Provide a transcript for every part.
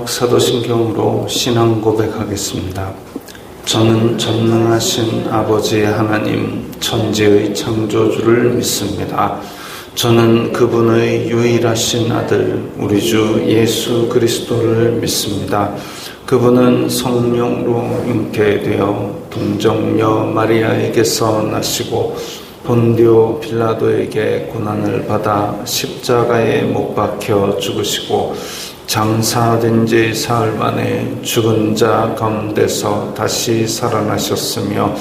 마지막 사도신경으로 신앙 고백하겠습니다. 저는 전능하신 아버지 하나님 천지의 창조주를 믿습니다. 저는 그분의 유일하신 아들 우리 주 예수 그리스도를 믿습니다. 그분은 성령으로 잉태되어 동정녀 마리아에게서 나시고 본디오 빌라도에게 고난을 받아 십자가에 못 박혀 죽으시고 장사된 지 사흘 만에 죽은 자 가운데서 다시 살아나셨으며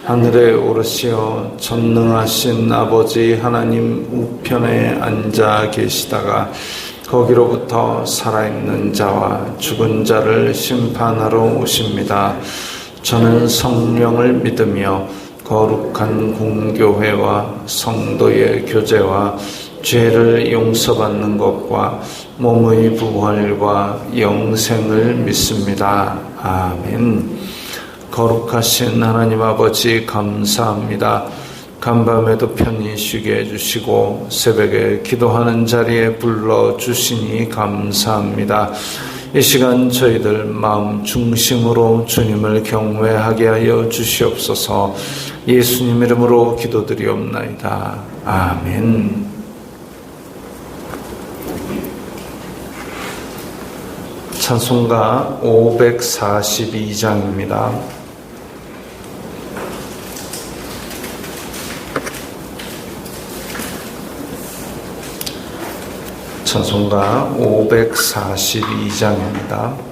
하늘에 오르시어 전능하신 아버지 하나님 우편에 앉아 계시다가 거기로부터 살아있는 자와 죽은 자를 심판하러 오십니다. 저는 성령을 믿으며 거룩한 공교회와 성도의 교제와 죄를 용서받는 것과 몸의 부활과 영생을 믿습니다. 아멘. 거룩하신 하나님 아버지 감사합니다. 간밤에도 편히 쉬게 해주시고 새벽에 기도하는 자리에 불러주시니 감사합니다. 이 시간 저희들 마음 중심으로 주님을 경외하게 하여 주시옵소서. 예수님 이름으로 기도드리옵나이다. 아멘. 찬송가 542장입니다. 찬송가 542장입니다.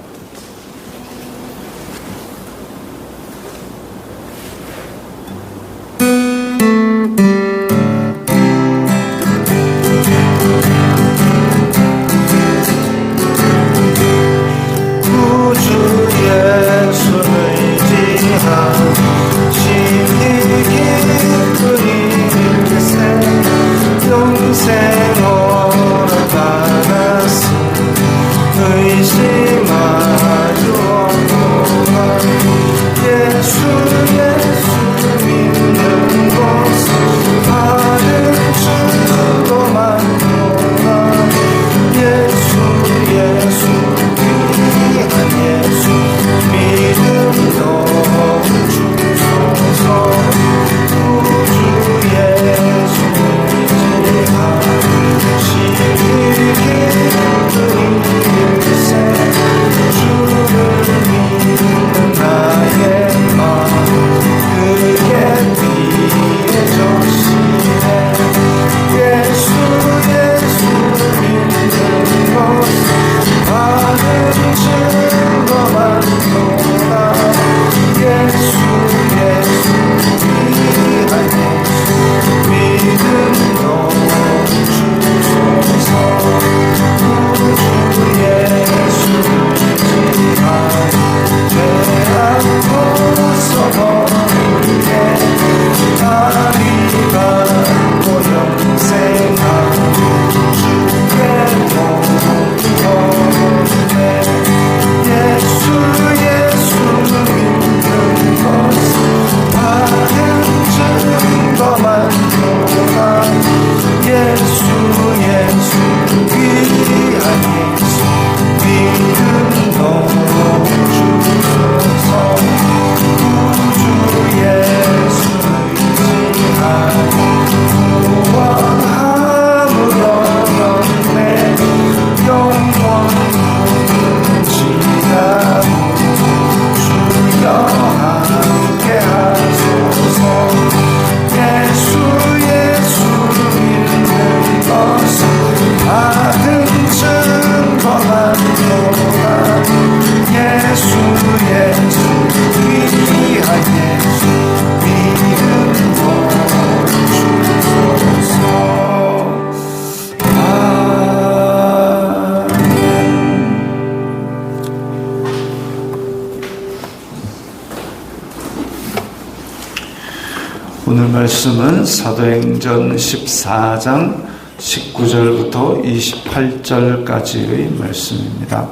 오늘 말씀은 사도행전 14장 19절부터 28절까지의 말씀입니다.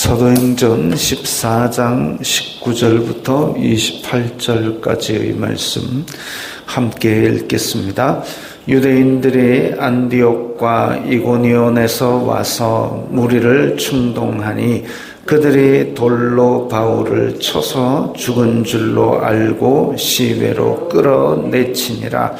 사도행전 14장 19절부터 28절까지의 말씀 함께 읽겠습니다. 유대인들이 안디옥과 이고니온에서 와서 무리를 충동하니 그들이 돌로 바울을 쳐서 죽은 줄로 알고 시외로 끌어내치니라.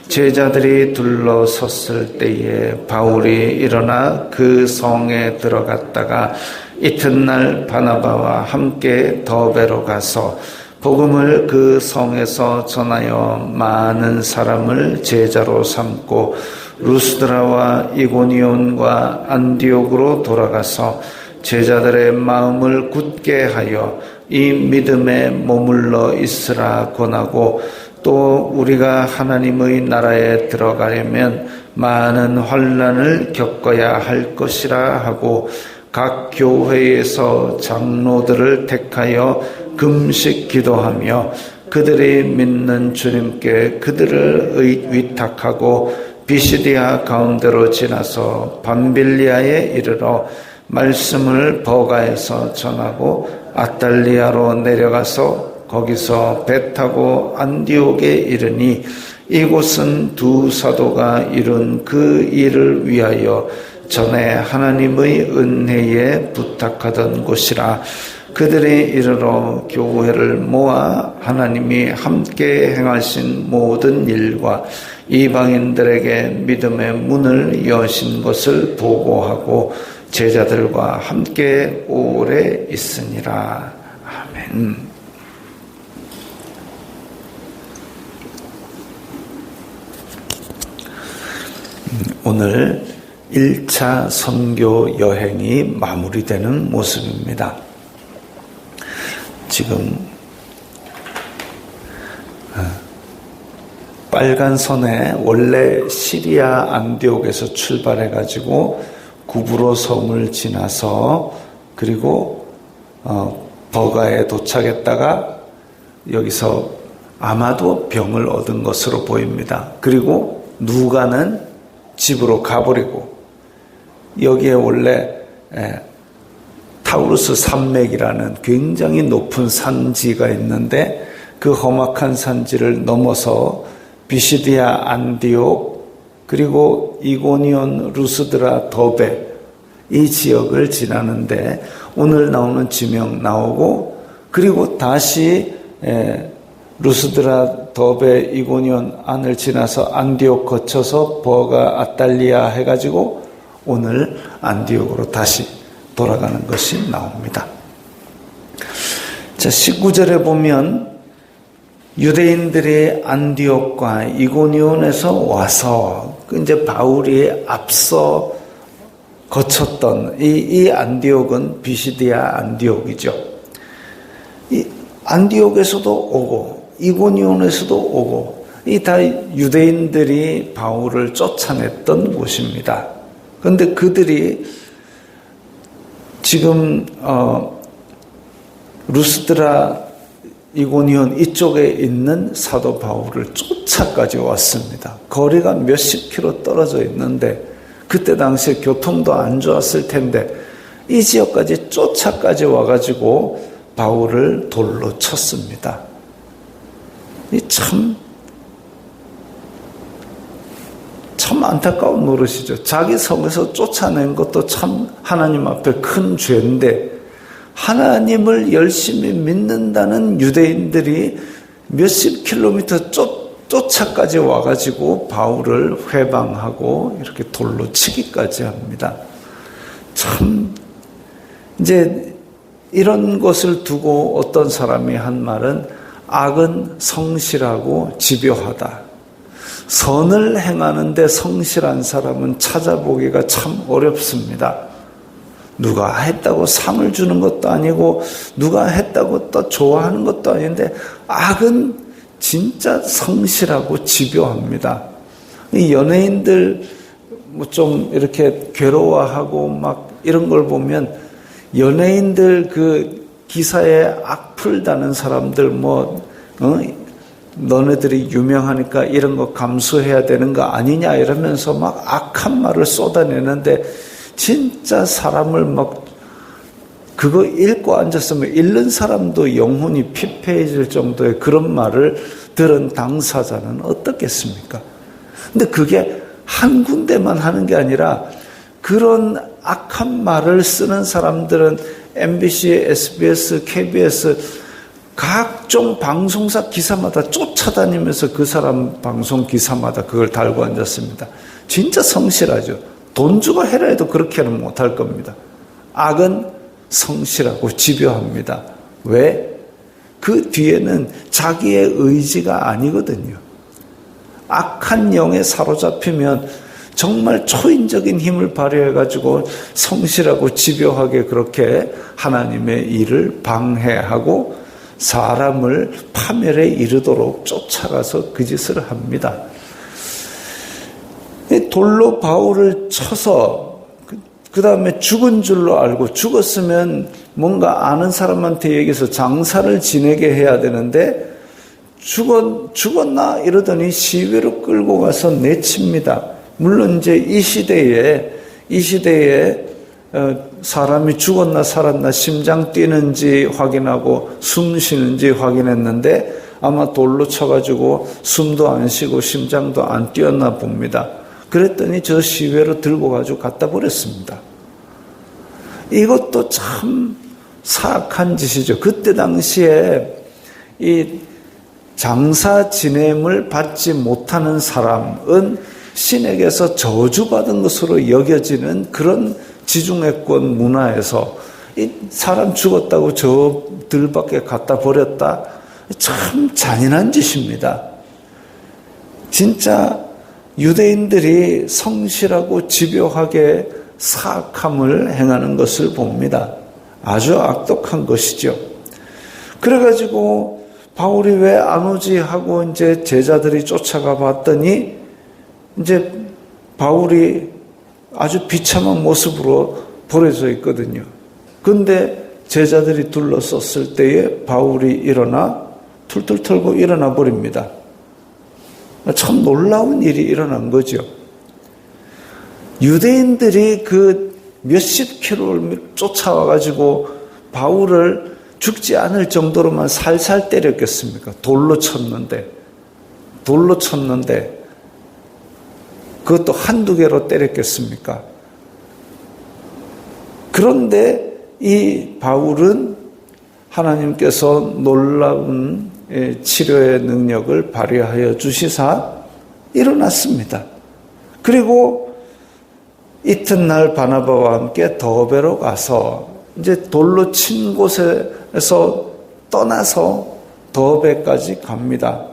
제자들이 둘러섰을 때에 바울이 일어나 그 성에 들어갔다가 이튿날 바나바와 함께 더베로 가서 복음을 그 성에서 전하여 많은 사람을 제자로 삼고 루스드라와 이고니온과 안디옥으로 돌아가서 제자들의 마음을 굳게 하여 이 믿음에 머물러 있으라 권하고 또 우리가 하나님의 나라에 들어가려면 많은 환난을 겪어야 할 것이라 하고 각 교회에서 장로들을 택하여 금식 기도하며 그들이 믿는 주님께 그들을 위탁하고 비시디아 가운데로 지나서 밤빌리아에 이르러 말씀을 버가에서 전하고 아탈리아로 내려가서 거기서 배 타고 안디옥에 이르니 이곳은 두 사도가 이룬 그 일을 위하여 전에 하나님의 은혜에 부탁하던 곳이라. 그들이 이르러 교회를 모아 하나님이 함께 행하신 모든 일과 이방인들에게 믿음의 문을 여신 것을 보고하고 제자들과 함께 오래 있으니라. 아멘. 오늘 1차 선교 여행이 마무리되는 모습입니다. 지금 빨간 선에 원래 시리아 안디옥에서 출발해가지고 구브로 섬을 지나서 그리고 버가에 도착했다가 여기서 아마도 병을 얻은 것으로 보입니다. 그리고 누가는 집으로 가버리고 여기에 원래 타우루스 산맥이라는 굉장히 높은 산지가 있는데 그 험악한 산지를 넘어서 비시디아 안디옥 그리고 이고니온 루스드라 더베 이 지역을 지나는데 오늘 나오는 지명 나오고 그리고 다시 루스드라 더베 이고니온 안을 지나서 안디옥 거쳐서 버가 아탈리아 해가지고 오늘 안디옥으로 다시 돌아가는 것이 나옵니다. 자, 19절에 보면 유대인들이 안디옥과 이고니온에서 와서 이제 바울이 앞서 거쳤던 이 안디옥은 비시디아 안디옥이죠. 이 안디옥에서도 오고 이고니온에서도 오고 이 다 유대인들이 바울을 쫓아냈던 곳입니다. 그런데 그들이 지금 루스드라 이고니온 이쪽에 있는 사도 바울을 쫓아까지 왔습니다. 거리가 몇십 킬로 떨어져 있는데 그때 당시에 교통도 안 좋았을 텐데 이 지역까지 쫓아까지 와가지고 바울을 돌로 쳤습니다. 이 참 안타까운 노릇이죠. 자기 성에서 쫓아낸 것도 참 하나님 앞에 큰 죄인데 하나님을 열심히 믿는다는 유대인들이 몇십 킬로미터 쫓아까지 와가지고 바울을 회방하고 이렇게 돌로 치기까지 합니다. 참 이제 이런 것을 두고 어떤 사람이 한 말은 악은 성실하고 집요하다. 선을 행하는데 성실한 사람은 찾아보기가 참 어렵습니다. 누가 했다고 상을 주는 것도 아니고 누가 했다고 또 좋아하는 것도 아닌데 악은 진짜 성실하고 집요합니다. 이 연예인들 뭐 좀 이렇게 괴로워하고 막 이런 걸 보면 연예인들 그 기사에 악플 다는 사람들 너네들이 유명하니까 이런 거 감수해야 되는 거 아니냐 이러면서 막 악한 말을 쏟아내는데 진짜 사람을 막 그거 읽고 앉았으면 읽는 사람도 영혼이 피폐해질 정도의 그런 말을 들은 당사자는 어떻겠습니까? 근데 그게 한 군데만 하는 게 아니라 그런 악한 말을 쓰는 사람들은 MBC, SBS, KBS 각종 방송사 기사마다 쫓아다니면서 그 사람 방송 기사마다 그걸 달고 앉았습니다. 진짜 성실하죠. 돈 주고 해라 해도 그렇게는 못할 겁니다. 악은 성실하고 집요합니다. 왜? 그 뒤에는 자기의 의지가 아니거든요. 악한 영에 사로잡히면 정말 초인적인 힘을 발휘해가지고 성실하고 집요하게 그렇게 하나님의 일을 방해하고 사람을 파멸에 이르도록 쫓아가서 그 짓을 합니다. 돌로 바울을 쳐서 그 다음에 죽은 줄로 알고, 죽었으면 뭔가 아는 사람한테 얘기해서 장사를 지내게 해야 되는데 죽었나 이러더니 시외로 끌고 가서 내칩니다. 물론 이제 이 시대에 사람이 죽었나 살았나 심장 뛰는지 확인하고 숨 쉬는지 확인했는데 아마 돌로 쳐가지고 숨도 안 쉬고 심장도 안 뛰었나 봅니다. 그랬더니 저 시외로 들고 가지고 갖다 버렸습니다. 이것도 참 사악한 짓이죠. 그때 당시에 이 장사 지냄을 받지 못하는 사람은 신에게서 저주받은 것으로 여겨지는 그런 지중해권 문화에서 이 사람 죽었다고 저 들밖에 갖다 버렸다. 참 잔인한 짓입니다. 진짜 유대인들이 성실하고 집요하게 사악함을 행하는 것을 봅니다. 아주 악독한 것이죠. 그래가지고 바울이 왜 안 오지 하고 이제 제자들이 쫓아가 봤더니 이제 바울이 아주 비참한 모습으로 버려져 있거든요. 근데 제자들이 둘러섰을 때에 바울이 일어나 툴툴 털고 일어나 버립니다. 참 놀라운 일이 일어난 거죠. 유대인들이 그 몇십 킬로를 쫓아와가지고 바울을 죽지 않을 정도로만 살살 때렸겠습니까? 돌로 쳤는데 그것도 한두 개로 때렸겠습니까? 그런데 이 바울은 하나님께서 놀라운 치료의 능력을 발휘하여 주시사 일어났습니다. 그리고 이튿날 바나바와 함께 더베로 가서 이제 돌로 친 곳에서 떠나서 더베까지 갑니다.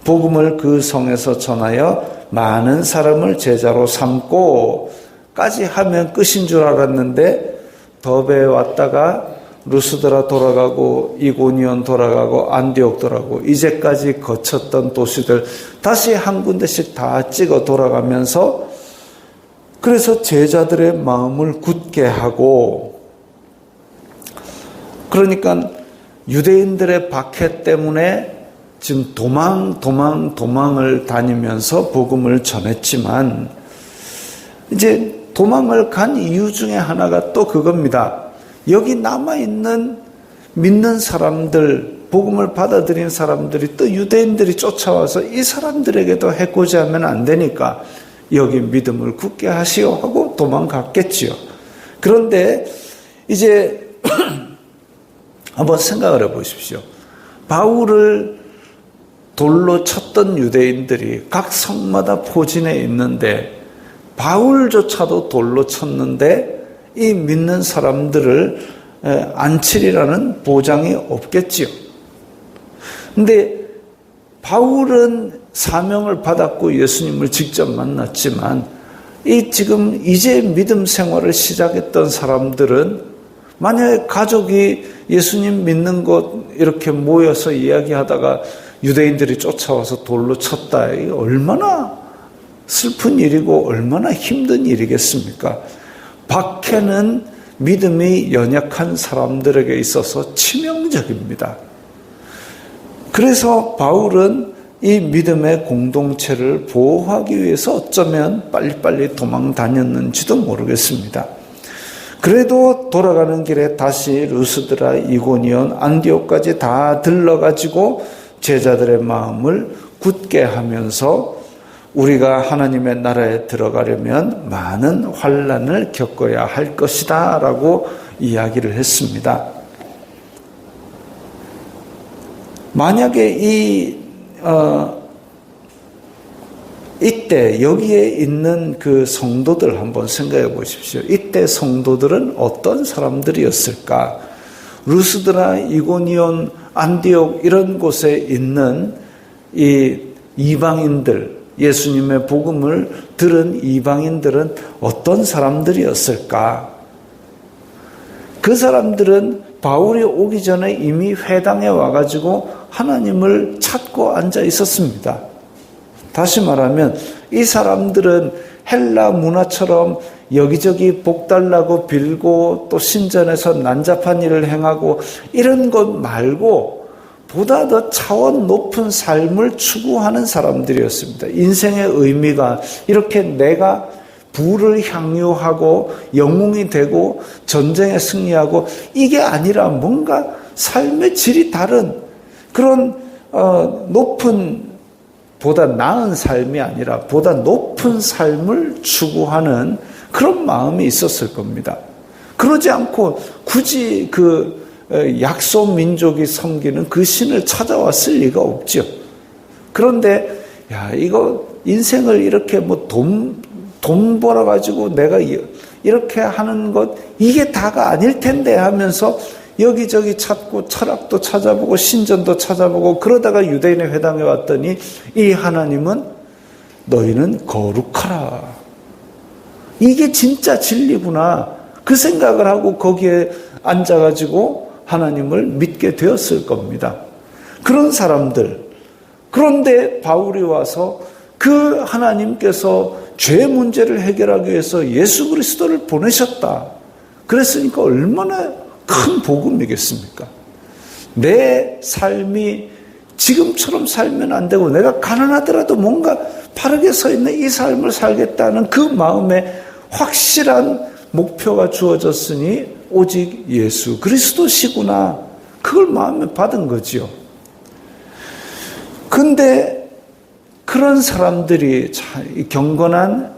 복음을 그 성에서 전하여 많은 사람을 제자로 삼고까지 하면 끝인 줄 알았는데 더베에 왔다가 루스드라 돌아가고 이고니온 돌아가고 안디옥 돌아가고 이제까지 거쳤던 도시들 다시 한 군데씩 다 찍어 돌아가면서 그래서 제자들의 마음을 굳게 하고, 그러니까 유대인들의 박해 때문에 지금 도망을 다니면서 복음을 전했지만 이제 도망을 간 이유 중에 하나가 또 그겁니다. 여기 남아있는 믿는 사람들, 복음을 받아들인 사람들이 또 유대인들이 쫓아와서 이 사람들에게도 해코지 하면 안 되니까 여기 믿음을 굳게 하시오 하고 도망갔겠지요. 그런데 이제 한번 생각을 해보십시오. 바울을 돌로 쳤던 유대인들이 각 성마다 포진해 있는데 바울조차도 돌로 쳤는데 이 믿는 사람들을 안 치리라는 보장이 없겠지요. 근데 바울은 사명을 받았고 예수님을 직접 만났지만 이 지금 이제 믿음 생활을 시작했던 사람들은 만약에 가족이 예수님 믿는 것 이렇게 모여서 이야기하다가 유대인들이 쫓아와서 돌로 쳤다. 이게 얼마나 슬픈 일이고 얼마나 힘든 일이겠습니까? 박해는 믿음이 연약한 사람들에게 있어서 치명적입니다. 그래서 바울은 이 믿음의 공동체를 보호하기 위해서 어쩌면 빨리빨리 도망 다녔는지도 모르겠습니다. 그래도 돌아가는 길에 다시 루스드라, 이고니온, 안디옥까지 다 들러가지고 제자들의 마음을 굳게 하면서 우리가 하나님의 나라에 들어가려면 많은 환난을 겪어야 할 것이다 라고 이야기를 했습니다. 만약에 이때 여기에 있는 그 성도들 한번 생각해 보십시오. 이때 성도들은 어떤 사람들이었을까? 루스드라, 이고니온, 안디옥 이런 곳에 있는 이 이방인들, 예수님의 복음을 들은 이방인들은 어떤 사람들이었을까? 그 사람들은 바울이 오기 전에 이미 회당에 와가지고 하나님을 찾고 앉아 있었습니다. 다시 말하면 이 사람들은 헬라 문화처럼 여기저기 복 달라고 빌고 또 신전에서 난잡한 일을 행하고 이런 것 말고 보다 더 차원 높은 삶을 추구하는 사람들이었습니다. 인생의 의미가 이렇게 내가 부를 향유하고 영웅이 되고 전쟁에 승리하고 이게 아니라 뭔가 삶의 질이 다른 그런 높은 보다 나은 삶이 아니라 보다 높은 삶을 추구하는 그런 마음이 있었을 겁니다. 그러지 않고 굳이 그 약소 민족이 섬기는 그 신을 찾아왔을 리가 없죠. 그런데 이거 인생을 이렇게 뭐 돈 벌어가지고 내가 이렇게 하는 것 이게 다가 아닐 텐데 하면서 여기저기 찾고 철학도 찾아보고 신전도 찾아보고 그러다가 유대인의 회당에 왔더니 이 하나님은 너희는 거룩하라. 이게 진짜 진리구나. 그 생각을 하고 거기에 앉아가지고 하나님을 믿게 되었을 겁니다. 그런 사람들. 그런데 바울이 와서 그 하나님께서 죄 문제를 해결하기 위해서 예수 그리스도를 보내셨다. 그랬으니까 얼마나 큰 복음이겠습니까? 내 삶이 지금처럼 살면 안 되고 내가 가난하더라도 뭔가 바르게 서 있는 이 삶을 살겠다는 그 마음에 확실한 목표가 주어졌으니 오직 예수 그리스도시구나. 그걸 마음에 받은 거지요. 근데 그런 사람들이 경건한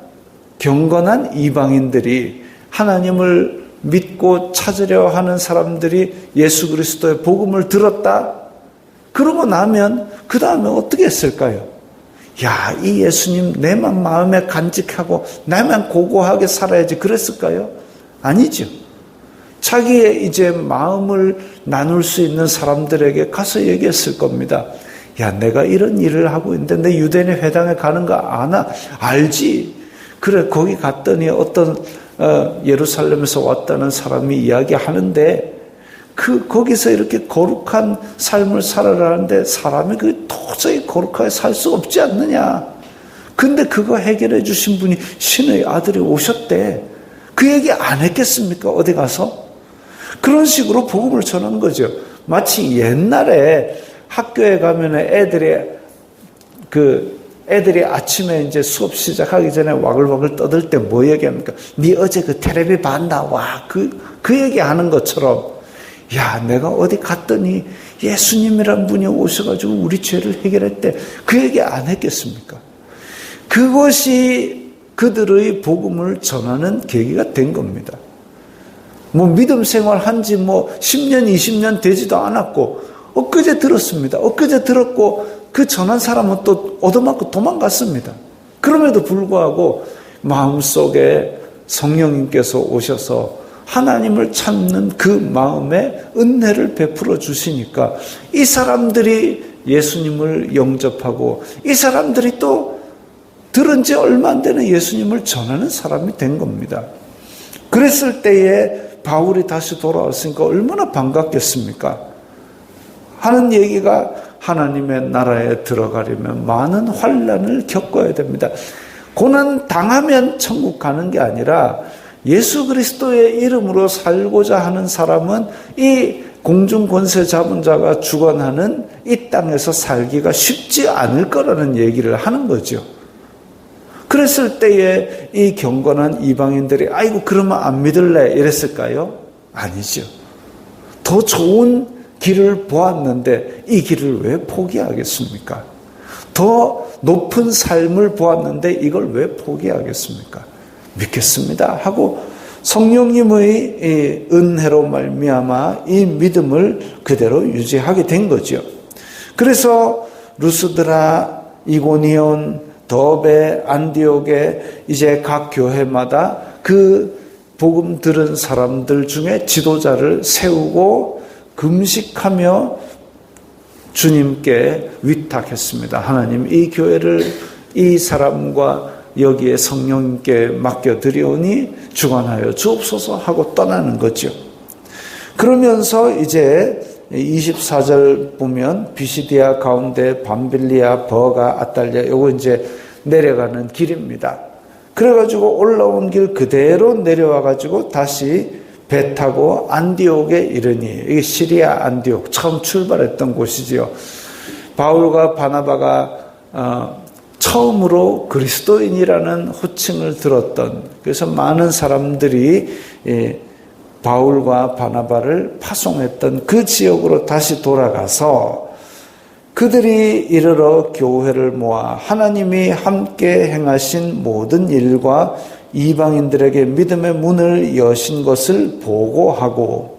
이방인들이 하나님을 믿고 찾으려 하는 사람들이 예수 그리스도의 복음을 들었다. 그러고 나면 그 다음에 어떻게 했을까요? 이 예수님 내만 마음에 간직하고 나만 고고하게 살아야지 그랬을까요? 아니죠. 자기의 이제 마음을 나눌 수 있는 사람들에게 가서 얘기했을 겁니다. 내가 이런 일을 하고 있는데 내 유대인의 회당에 가는 거 아나? 알지. 그래 거기 갔더니 어떤 예루살렘에서 왔다는 사람이 이야기하는데 거기서 이렇게 거룩한 삶을 살아라는데 사람이 도저히 거룩하게 살 수 없지 않느냐. 근데 그거 해결해 주신 분이 신의 아들이 오셨대. 그 얘기 안 했겠습니까? 어디 가서? 그런 식으로 복음을 전한 거죠. 마치 옛날에 학교에 가면 애들이 아침에 이제 수업 시작하기 전에 와글와글 떠들 때 뭐 얘기합니까? 네 어제 그 텔레비 봤나? 와, 그 얘기하는 것처럼 내가 어디 갔더니 예수님이란 분이 오셔가지고 우리 죄를 해결했대. 그 얘기 안 했겠습니까? 그것이 그들의 복음을 전하는 계기가 된 겁니다. 믿음 생활 한지 10년, 20년 되지도 않았고 엊그제 들었습니다. 엊그제 들었고 그 전한 사람은 또 얻어맞고 도망갔습니다. 그럼에도 불구하고 마음속에 성령님께서 오셔서 하나님을 찾는 그 마음에 은혜를 베풀어 주시니까 이 사람들이 예수님을 영접하고 이 사람들이 또 들은 지 얼마 안 되는 예수님을 전하는 사람이 된 겁니다. 그랬을 때에 바울이 다시 돌아왔으니까 얼마나 반갑겠습니까? 하는 얘기가 하나님의 나라에 들어가려면 많은 환난을 겪어야 됩니다. 고난 당하면 천국 가는 게 아니라 예수 그리스도의 이름으로 살고자 하는 사람은 이 공중 권세 잡은 자가 주관하는 이 땅에서 살기가 쉽지 않을 거라는 얘기를 하는 거죠. 그랬을 때에 이 경건한 이방인들이 아이고 그러면 안 믿을래 이랬을까요? 아니죠. 더 좋은 길을 보았는데 이 길을 왜 포기하겠습니까? 더 높은 삶을 보았는데 이걸 왜 포기하겠습니까? 믿겠습니다 하고 성령님의 은혜로 말미암아 이 믿음을 그대로 유지하게 된 거죠. 그래서 루스드라, 이고니온, 더베, 안디옥에 이제 각 교회마다 그 복음 들은 사람들 중에 지도자를 세우고 금식하며 주님께 위탁했습니다. 하나님, 이 교회를 이 사람과 여기에 성령님께 맡겨드리오니 주관하여 주옵소서 하고 떠나는 거죠. 그러면서 이제 24절 보면 비시디아 가운데 밤빌리아, 버가, 아탈리아 요거 이제 내려가는 길입니다. 그래가지고 올라온 길 그대로 내려와가지고 다시 배 타고 안디옥에 이르니, 이게 시리아 안디옥 처음 출발했던 곳이지요. 바울과 바나바가 처음으로 그리스도인이라는 호칭을 들었던, 그래서 많은 사람들이 바울과 바나바를 파송했던 그 지역으로 다시 돌아가서 그들이 이르러 교회를 모아 하나님이 함께 행하신 모든 일과 이방인들에게 믿음의 문을 여신 것을 보고하고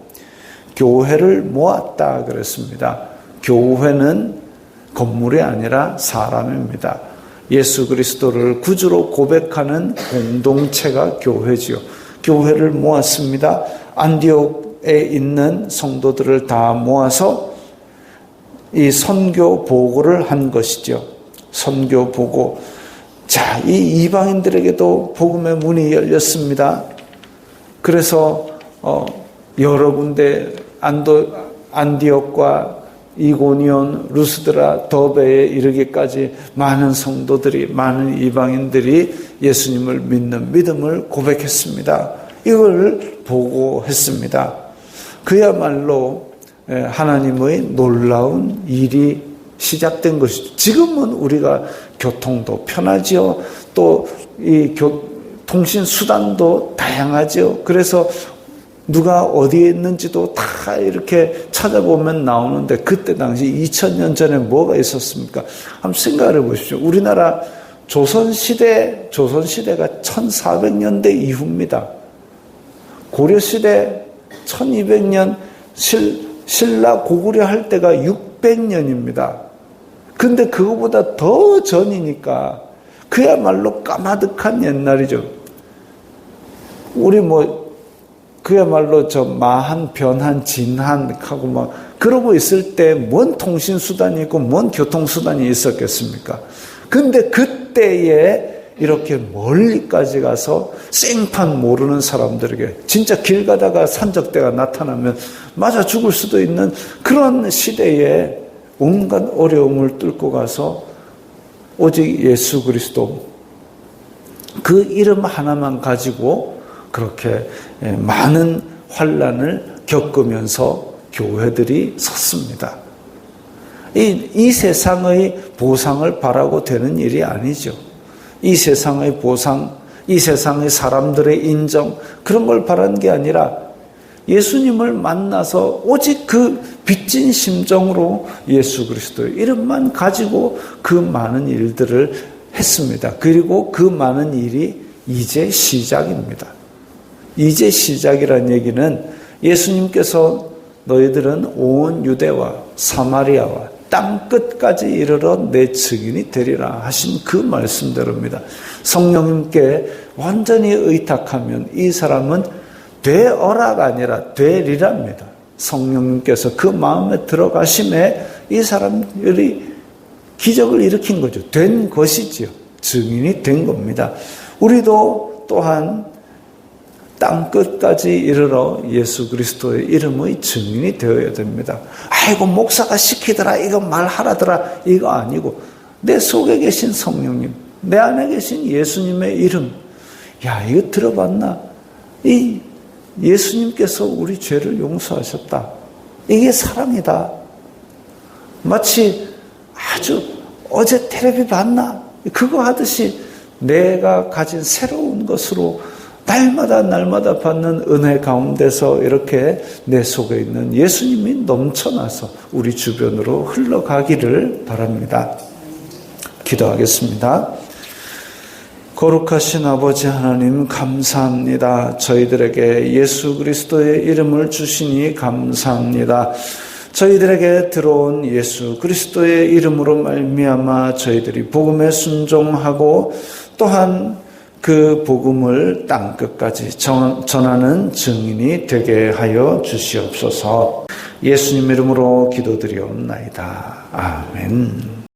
교회를 모았다 그랬습니다. 교회는 건물이 아니라 사람입니다. 예수 그리스도를 구주로 고백하는 공동체가 교회지요. 교회를 모았습니다. 안디옥에 있는 성도들을 다 모아서 이 선교 보고를 한 것이죠. 선교 보고. 자, 이 이방인들에게도 복음의 문이 열렸습니다. 그래서 여러 군데 안디옥과 이고니온, 루스드라, 더베에 이르기까지 많은 성도들이, 많은 이방인들이 예수님을 믿는 믿음을 고백했습니다. 이걸 보고했습니다. 그야말로 하나님의 놀라운 일이 시작된 것이죠. 지금은 우리가 교통도 편하지요. 또 이 통신 수단도 다양하지요. 그래서 누가 어디에 있는지도 다 이렇게 찾아보면 나오는데 그때 당시 2000년 전에 뭐가 있었습니까? 한번 생각해 보십시오. 우리나라 조선시대가 1400년대 이후입니다. 고려시대 1200년, 신라 고구려 할 때가 600년입니다. 근데 그거보다 더 전이니까 그야말로 까마득한 옛날이죠. 우리 그야말로 마한, 변한, 진한 하고 막 그러고 있을 때 뭔 통신수단이 있고 뭔 교통수단이 있었겠습니까? 근데 그때에 이렇게 멀리까지 가서 생판 모르는 사람들에게 진짜 길 가다가 산적대가 나타나면 맞아 죽을 수도 있는 그런 시대에 온갖 어려움을 뚫고 가서 오직 예수 그리스도 그 이름 하나만 가지고 그렇게 많은 환난을 겪으면서 교회들이 섰습니다. 이 세상의 보상을 바라고 되는 일이 아니죠. 이 세상의 보상, 이 세상의 사람들의 인정 그런 걸 바라는 게 아니라 예수님을 만나서 오직 그 빚진 심정으로 예수 그리스도의 이름만 가지고 그 많은 일들을 했습니다. 그리고 그 많은 일이 이제 시작입니다. 이제 시작이라는 얘기는 예수님께서 너희들은 온 유대와 사마리아와 땅 끝까지 이르러 내 증인이 되리라 하신 그 말씀대로입니다. 성령님께 완전히 의탁하면 이 사람은 되어라가 아니라 되리랍니다. 성령님께서 그 마음에 들어가심에 이 사람들이 기적을 일으킨 거죠. 된 것이지요. 증인이 된 겁니다. 우리도 또한 땅 끝까지 이르러 예수 그리스도의 이름의 증인이 되어야 됩니다. 아이고 목사가 시키더라 이거 말하라더라 이거 아니고 내 속에 계신 성령님, 내 안에 계신 예수님의 이름, 야 이거 들어봤나? 이 예수님께서 우리 죄를 용서하셨다. 이게 사랑이다. 마치 아주 어제 텔레비 봤나? 그거 하듯이 내가 가진 새로운 것으로 날마다 받는 은혜 가운데서 이렇게 내 속에 있는 예수님이 넘쳐나서 우리 주변으로 흘러가기를 바랍니다. 기도하겠습니다. 거룩하신 아버지 하나님 감사합니다. 저희들에게 예수 그리스도의 이름을 주시니 감사합니다. 저희들에게 들어온 예수 그리스도의 이름으로 말미암아 저희들이 복음에 순종하고 또한 그 복음을 땅끝까지 전하는 증인이 되게 하여 주시옵소서. 예수님 이름으로 기도드리옵나이다. 아멘.